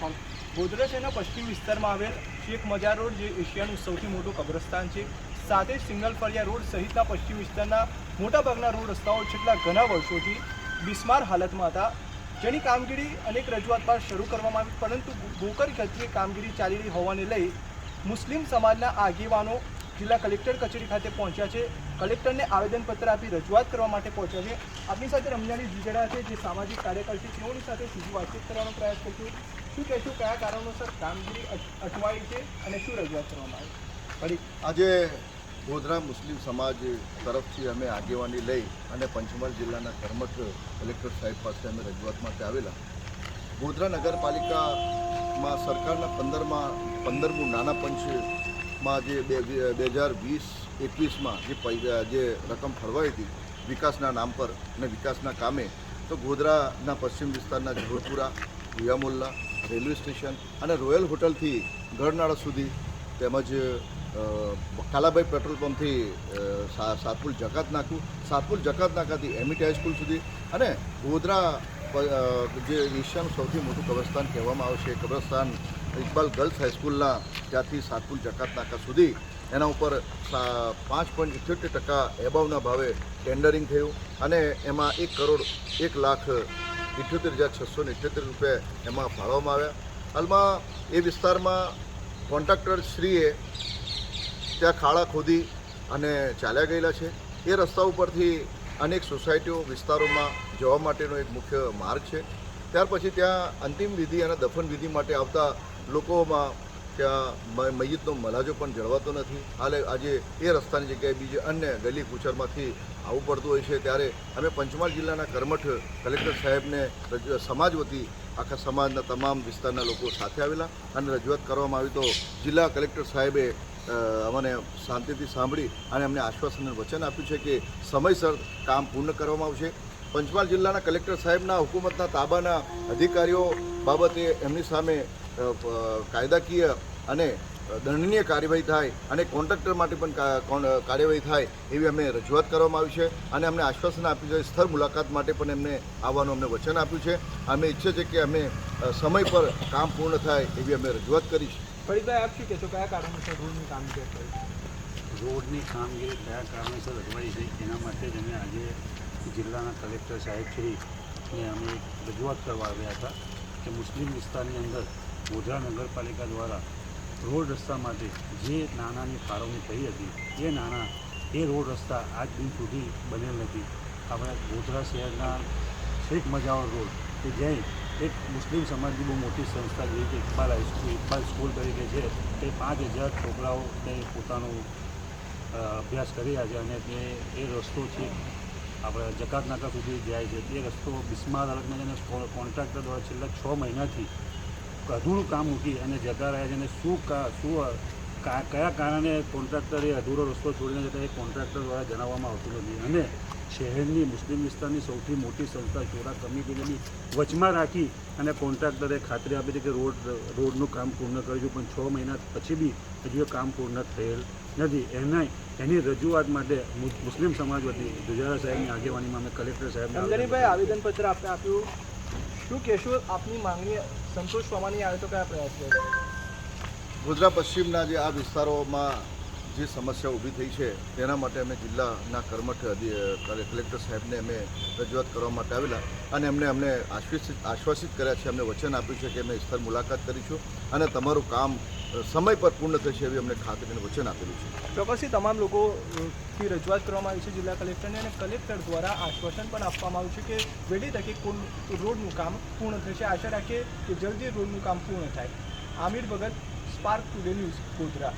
ગોધરા શહેરના પશ્ચિમ વિસ્તારમાં આવેલ શેખ મજાર રોડ જે એશિયાનું સૌથી મોટું કબ્રસ્તાન છે, સાથે જ સિંગલ ફળિયા રોડ સહિતના પશ્ચિમ વિસ્તારના મોટાભાગના રોડ રસ્તાઓ છેલ્લા ઘણા વર્ષોથી બિસ્માર હાલતમાં હતા, જેની કામગીરી અનેક રજૂઆત બાદ શરૂ કરવામાં આવી, પરંતુ ગોકર ગતિએ કામગીરી ચાલી રહી હોવાને લઈ મુસ્લિમ સમાજના આગેવાનો જિલ્લા કલેક્ટર કચેરી ખાતે પહોંચ્યા છે, કલેક્ટરને આવેદનપત્ર આપી રજૂઆત કરવા માટે પહોંચ્યા છે। આપની સાથે રમજાની જીજડા છે, જે સામાજિક કાર્યકર છે, તેઓની સાથે સીધી વાતચીત કરવાનો પ્રયાસ કરીશું। શું કહેશું, કયા કારણોસર કામગીરી અટવાઈ છે અને શું રજૂઆત કરવામાં આવી? આજે ગોધરા મુસ્લિમ સમાજ તરફથી અમે આગેવાની લઈ અને પંચમહાલ જિલ્લાના કર્મઠ કલેક્ટર સાહેબ પાસે અમે રજૂઆત માટે આવેલા। ગોધરા નગરપાલિકામાં સરકારના 15મું નાના પંચમાં જે 2020-21માં જે રકમ ફળવાઈ હતી વિકાસના નામ પર અને વિકાસના કામે, તો ગોધરાના પશ્ચિમ વિસ્તારના જોધપુરા, ભુયામોલ્લા, રેલવે સ્ટેશન અને રોયલ હોટલથી ગઢનાળા સુધી તેમજ કાલાભાઈ પેટ્રોલ પંપથી સાતપુર જકાત નાકાથી એમિટી હાઈસ્કૂલ સુધી અને ગોધરા જે એશિયાનું સૌથી મોટું કબ્રસ્તાન કહેવામાં આવે છે, કબ્રસ્તાન ઇકબાલ ગર્લ્સ હાઈસ્કૂલના ત્યાંથી સાતપુર જકાત નાકા સુધી એના ઉપર 5.78% એબાવના ભાવે ટેન્ડરિંગ થયું અને એમાં 1,01,78,678 રૂપિયા એમાં ફાળવવામાં આવ્યા। હાલમાં એ વિસ્તારમાં કોન્ટ્રાક્ટર શ્રીએ ત્યાં ખાડા ખોદી અને ચાલ્યા ગયેલા છે। એ રસ્તા ઉપરથી અનેક સોસાયટીઓ વિસ્તારોમાં જવા માટેનો એક મુખ્ય માર્ગ છે। ત્યાર પછી ત્યાં અંતિમ વિધિ અને દફન વિધિ માટે આવતા લોકોમાં ત્યાં મૈયતનો મલાજો પણ જળવાતો નથી। હાલે આજે એ રસ્તાની જગ્યાએ બીજે અન્ય ગલી કુચરમાંથી આવવું પડતું હોય છે। ત્યારે અમે પંચમહાલ જિલ્લાના કર્મઠ કલેક્ટર સાહેબને સમાજ વતી આખા સમાજના તમામ વિસ્તારના લોકો સાથે આવેલા અને રજૂઆત કરવામાં આવી, તો જિલ્લા કલેક્ટર સાહેબે અમને શાંતિથી સાંભળી અને અમને આશ્વાસન અને વચન આપ્યું છે કે સમયસર કામ પૂર્ણ કરવામાં આવશે। પંચમહાલ જિલ્લાના કલેક્ટર સાહેબના હુકુમતના તાબાના અધિકારીઓ બાબતે એમની સામે કાયદાકીય અને દંડનીય કાર્યવાહી થાય અને કોન્ટ્રાક્ટર માટે પણ કાર્યવાહી થાય એવી અમે રજૂઆત કરવામાં આવી છે અને અમને આશ્વાસન આપ્યું છે। સ્થળ મુલાકાત માટે પણ એમને આવવાનું અમને વચન આપ્યું છે। અમે ઈચ્છીએ છીએ કે અમે સમય પર કામ પૂર્ણ થાય એવી અમે રજૂઆત કરી છે। ફરીદભાઈ, આપ શું કહેશો, કયા કારણોસર રોડની કામગીરી અટવાઈ? રોડની કામગીરી કયા કારણોસર અટવાઈ છે એના માટે જ અમે આજે જિલ્લાના કલેક્ટર સાહેબશ્રીને અમે રજૂઆત કરવા આવ્યા હતા કે મુસ્લિમ વિસ્તારની અંદર ગોધરા નગરપાલિકા દ્વારા રોડ રસ્તા માટે જે નાણાંની ફાળવણી થઈ હતી એ રોડ રસ્તા આજ દિન સુધી બનેલ નથી। આપણે ગોધરા શહેરના શેખ મજાર રોડ કે જ્યાં એક મુસ્લિમ સમાજની બહુ મોટી સંસ્થા જેવી કે ઇકબાલ સ્કૂલ તરીકે છે, તે 5,000 છોકરાઓ તે પોતાનો અભ્યાસ કરી રહ્યા છે અને એ રસ્તો છે આપણે જકાત નાકા સુધી જાય છે। તે રસ્તો બિસ્માર હાલતમાં અને કોન્ટ્રાક્ટર દ્વારા છેલ્લા 6 મહિનાથી અધૂરું કામ મૂકી અને જતા રહ્યા છે અને કયા કારણે કોન્ટ્રાક્ટરે અધૂરો રસ્તો છોડીને જતા એ કોન્ટ્રાક્ટર દ્વારા જણાવવામાં આવતું નથી અને શહેરની મુસ્લિમ વિસ્તારની સૌથી મોટી સંસ્થા ચોરા કમિટીને બી વચમાં રાખી અને કોન્ટ્રાક્ટરે ખાતરી આપી હતી કે રોડનું કામ પૂર્ણ કરીશું, પણ 6 મહિના પછી બી હજુ એ કામ પૂર્ણ થયેલ નથી। એની રજૂઆત માટે મુસ્લિમ સમાજ વતી દુજારા સાહેબની આગેવાનીમાં અમે કલેક્ટર સાહેબને આવેદનપત્ર આપ્યું। શું કહેશો, આપની માંગણી સંતોષવામાં આવે તો કયા પ્રયાસ છે? ગોધરા પશ્ચિમના જે આ વિસ્તારોમાં જે સમસ્યા ઊભી થઈ છે તેના માટે અમે જિલ્લાના કર્મઠ કલેક્ટર સાહેબને અમે રજૂઆત કરવા માટે આવેલા અને અમને આશ્વાસિત કર્યા છે, અમને વચન આપ્યું છે કે અમે સ્થળ મુલાકાત કરીશું અને તમારું કામ સમય પર પૂર્ણ થશે એવી અમને ખાતરીને વચન આપેલું છે। ચોક્કસથી તમામ લોકોથી રજૂઆત કરવામાં આવી છે જિલ્લા કલેક્ટરને અને કલેક્ટર દ્વારા આશ્વાસન પણ આપવામાં આવ્યું છે કે વહેલી તકે રોડનું કામ પૂર્ણ થશે। આશા રાખીએ કે જલ્દી રોડનું કામ પૂર્ણ થાય। આમિર ભગત, સ્પાર્ક ટુડે ન્યૂઝ, ગોધરા।